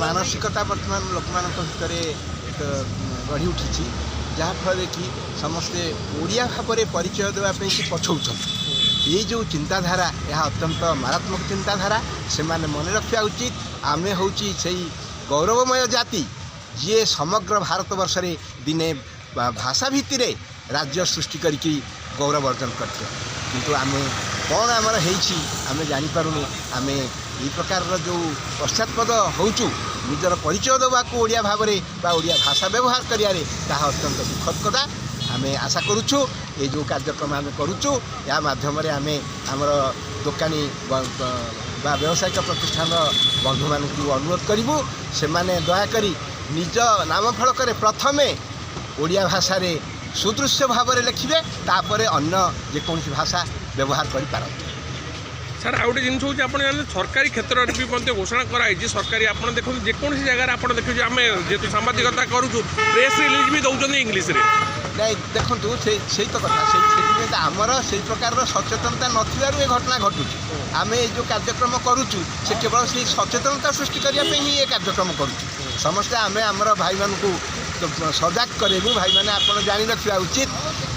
मानसिकता बर्तमान लोक भितर गढ़ी उठी जहाँफल कि समस्ते ओडिया भाव में परिचय देवाई कि पछौन ये जो चिंताधारा यह अत्यंत मारात्मक चिंताधारा से माने मन रखा उचित आमे हूँ से गौरवमय जाति जी समग्र भारत वर्ष रे दिने भाषा भित्तिर राज्य सृष्टि करके गौरव अर्जन करते किंतु आम कौन आमर होमें जानीपारूँ आम ये प्रकार जो पश्चातपद होचु निजर परिचय देवा ओडिया भाव में ओडिया भाषा व्यवहार करियारे ताहा अत्यंत दुखद कथा आम आशा करुचु ये जो कार्यक्रम आम करुचु या माध्यम आम आमर दोकानी व्यावसायिक प्रतिष्ठान बंधु मानक अनुरोध करूँ से दयाकोरी निज नाम फलक प्रथमे ओडिया भाषा रे सुदृश्य भाव में लिखे तापर अन्य जेकोसी भाषा व्यवहार कर सर आउ गोटे जिन हूँ आप सरकारी क्षेत्र में भी घोषणा कराई सरकारी आप देखो जेकोसी जगह आप देखिए आम जेहतु साम्बादिकता करूँ प्रेस रिलीज भी दौरान इंग्लीश नहीं देखूँ से तो कथा आमर से प्रकार सचेतनता नथिबारु ए घटना घटुची आम ये जो कार्यक्रम करुचु से केवल से सचेतनता सृष्टि करने ही ये कार्यक्रम करुचु समस्ते आम आमर भाई मानू सजाग करेबू भाई मैंने आप जानी रखा उचित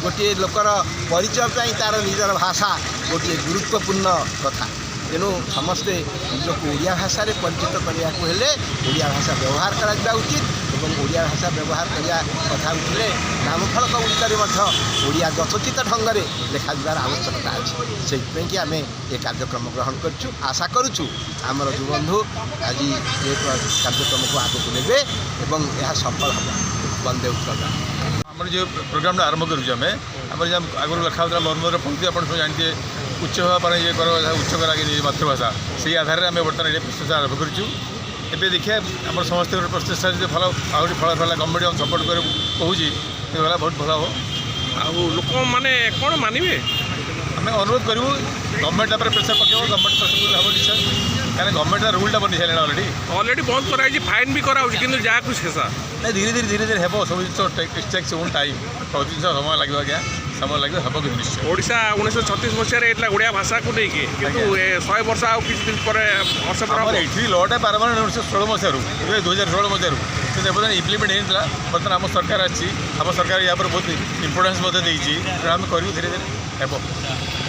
गोटे लोकर परिचय तार निजर भाषा गोटे गुरुत्वपूर्ण कथा तेणु समस्ते निजक ओडिया भाषा रे परिचित करने ओडिया भाषा व्यवहार करा उचित और ओडिया भाषा व्यवहार करने कथा उठे नामफलक गुड़िक ओडिया यथोचित ढंग से लिखा जावार आवश्यकता अच्छी से कि आम ये कार्यक्रम ग्रहण करुँ आशा करुँ आमर जो बंधु आज ये कार्यक्रम को आगे ने और यह सफल हम वंदे उत्कल आम जो प्रोग्राम आरंभ करें आम आगुरी लिखा होता मर्मर पंक्ति आप जानते उच्च भाव ये कर उच्च कर मातृभाषा से आधार में आम बर्तमान ये प्रचेषा आरंभ करूँ एवं देखिए आम समस्त प्रचेषा जो फल आहरी फल फल गवर्नमेंट सपोर्ट कर कहूँ बहुत भल आउ लोक मैंने कौन मानवे आम अनुरोध करूँ गवर्नमेंट प्रेसर पकेब गवर्नमेंट प्रेसर हम निश्चय क्या गवर्नमेंट रूलटा बनी सारे ऑलरेडी बंद कराई फाइन भी कराऊँ कि जहाँ कुछ शेषा नहीं धीरे धीरे हम सब जिन टेक्स ओन टाइम सब जिन समय लगे आज्ञा समय लगे हम कि निश्चय ओडिशा 1936 मसीह ओडिया भाषा को लेकिन 100 वर्ष आउ किसी दिन पर वर्ष पर ये लटा पारमानेंट 1916 मसीह 2016 मसीह तो इम्प्लीमेंट होता बर्तमान आम सरकार आम सरकार या बहुत इम्पोर्टान्स आम करूँ धीरे धीरे।